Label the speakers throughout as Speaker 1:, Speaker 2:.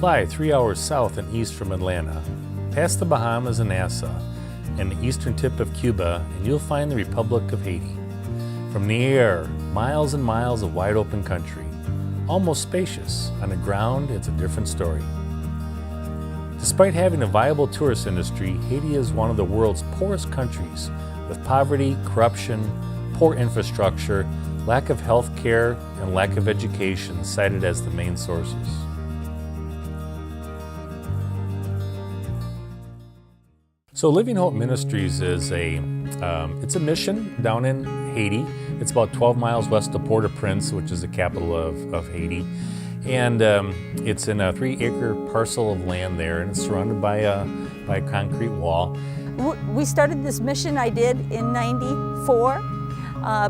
Speaker 1: fly 3 hours south and east from Atlanta, past the Bahamas and Nassau, and the eastern tip of Cuba, and you'll find the Republic of Haiti. From the air, miles and miles of wide open country, almost spacious. On the ground, it's a different story. Despite having a viable tourist industry, Haiti is one of the world's poorest countries, with poverty, corruption, poor infrastructure, lack of health care, and lack of education cited as the main sources. So Living Hope Ministries is it's a mission down in Haiti. It's about 12 miles west of Port-au-Prince, which is the capital of Haiti. And it's in a 3-acre parcel of land there, and it's surrounded by a concrete wall.
Speaker 2: We started this mission I did in '94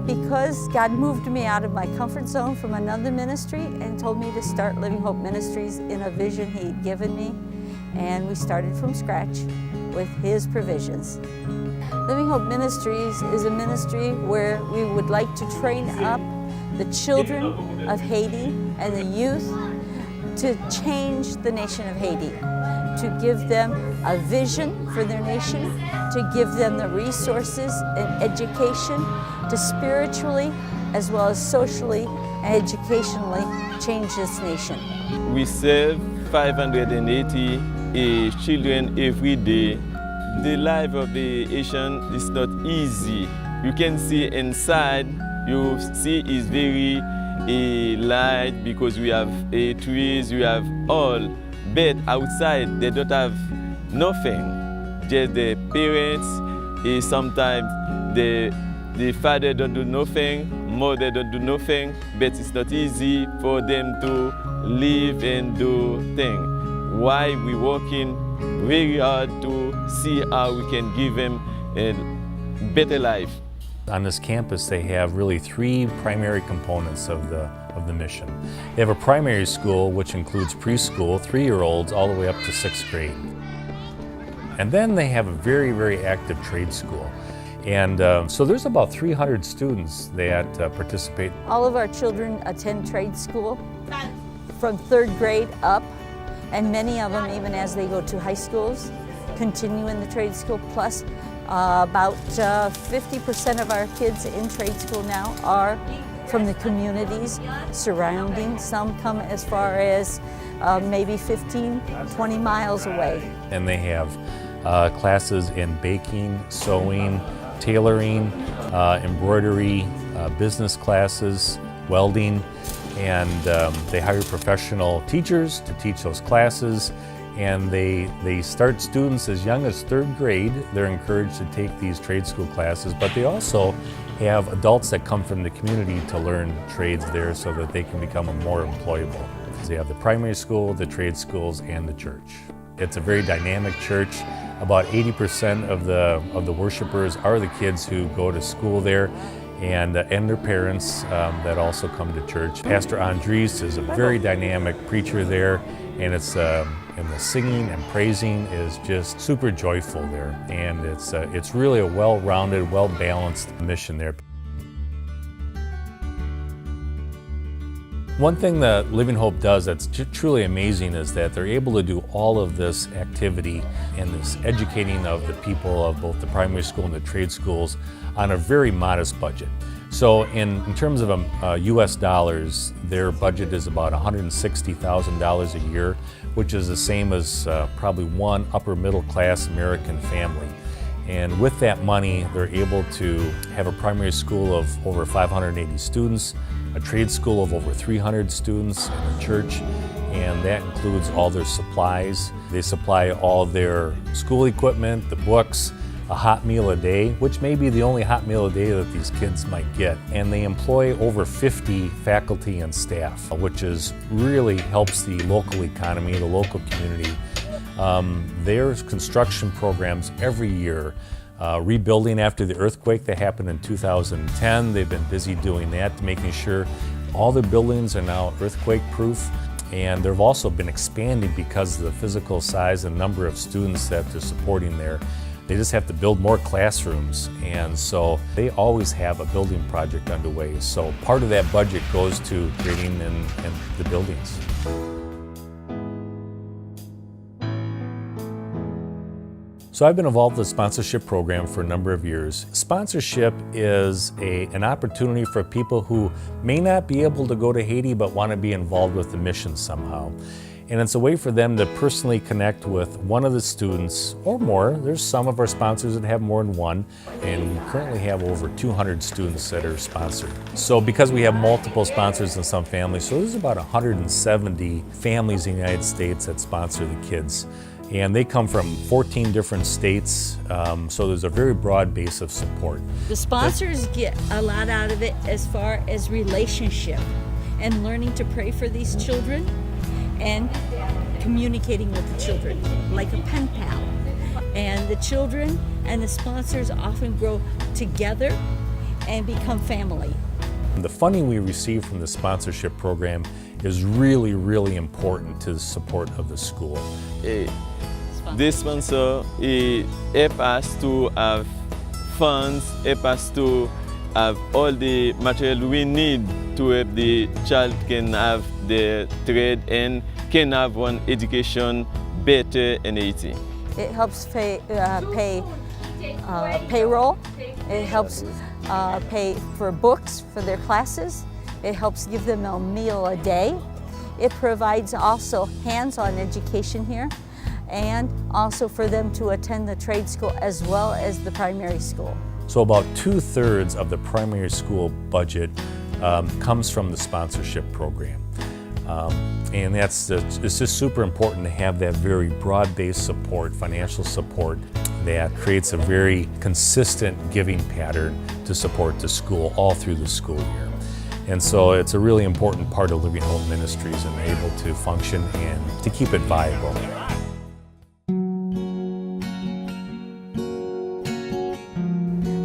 Speaker 2: because God moved me out of my comfort zone from another ministry and told me to start Living Hope Ministries in a vision He'd given me. And we started from scratch with His provisions. Living Hope Ministries is a ministry where we would like to train up the children of Haiti and the youth to change the nation of Haiti, to give them a vision for their nation, to give them the resources and education to spiritually as well as socially and educationally change this nation.
Speaker 3: We serve 580 children every day. The life of the Haitian is not easy. You can see inside, you see it's very light because we have trees, we have all. But outside, they don't have nothing. Just the parents, sometimes the father don't do nothing, mother don't do nothing, but it's not easy for them to live and do things. Why we working very hard to see how we can give them a better life.
Speaker 1: On this campus, they have really 3 primary components of the mission. They have a primary school, which includes preschool, 3-year-olds, all the way up to 6th grade. And then they have a very, very active trade school. And so there's about 300 students that participate.
Speaker 2: All of our children attend trade school from 3rd grade up, and many of them, even as they go to high schools, continue in the trade school. Plus, about 50% of our kids in trade school now are from the communities surrounding. Some come as far as maybe 15, 20 miles away.
Speaker 1: And they have classes in baking, sewing, tailoring, embroidery, business classes, welding, and they hire professional teachers to teach those classes. And they start students as young as 3rd grade. They're encouraged to take these trade school classes, but they also have adults that come from the community to learn trades there so that they can become more employable. They have the primary school, the trade schools, and the church. It's a very dynamic church. About 80% of the worshipers are the kids who go to school there, and their parents that also come to church. Pastor Andres is a very dynamic preacher there, and and the singing and praising is just super joyful there, and it's really a well-rounded, well-balanced mission there. One thing that Living Hope does that's truly amazing is that they're able to do all of this activity and this educating of the people of both the primary school and the trade schools on a very modest budget. So in terms of US dollars, their budget is about $160,000 a year, which is the same as probably one upper middle class American family. And with that money, they're able to have a primary school of over 580 students, a trade school of over 300 students, and a church, and that includes all their supplies. They supply all their school equipment, the books, a hot meal a day, which may be the only hot meal a day that these kids might get. And they employ over 50 faculty and staff, which really helps the local economy, the local community. There's construction programs every year, rebuilding after the earthquake that happened in 2010. They've been busy doing that, making sure all the buildings are now earthquake-proof. And they've also been expanding because of the physical size and number of students that they're supporting there. They just have to build more classrooms, and so they always have a building project underway. So part of that budget goes to creating and the buildings. So I've been involved with the sponsorship program for a number of years. Sponsorship is an opportunity for people who may not be able to go to Haiti but want to be involved with the mission somehow. And it's a way for them to personally connect with one of the students or more. There's some of our sponsors that have more than one, and we currently have over 200 students that are sponsored. So because we have multiple sponsors in some families, so there's about 170 families in the United States that sponsor the kids. And they come from 14 different states, so there's a very broad base of support.
Speaker 2: The sponsors get a lot out of it as far as relationship and learning to pray for these children and communicating with the children like a pen pal. And the children and the sponsors often grow together and become family.
Speaker 1: The funding we receive from the sponsorship program is really, really important to the support of the school.
Speaker 3: This sponsor help us to have funds, help us to have all the material we need to help the child can have the trade and can have one education better in Haiti.
Speaker 2: It helps pay payroll. It helps pay for books for their classes. It helps give them a meal a day. It provides also hands-on education here and also for them to attend the trade school as well as the primary school.
Speaker 1: So about 2/3 of the primary school budget comes from the sponsorship program. And it's just super important to have that very broad-based support, financial support, that creates a very consistent giving pattern to support the school all through the school year. And so it's a really important part of Living Hope Ministries and able to function and to keep it viable.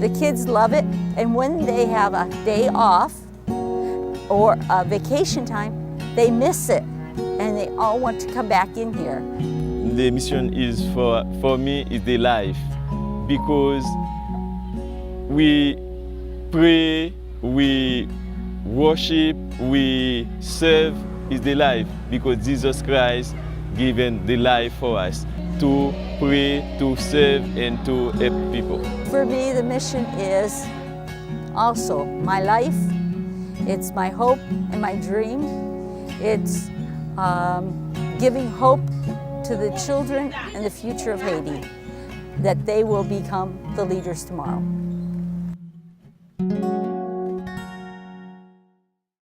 Speaker 2: The kids love it, and when they have a day off or a vacation time, they miss it, and they all want to come back in here.
Speaker 3: The mission is for me is the life, because we pray, we worship, we serve is the life, because Jesus Christ given the life for us to pray, to serve, and to help people.
Speaker 2: For me, the mission is also my life. It's my hope and my dream. It's giving hope to the children and the future of Haiti, that they will become the leaders tomorrow.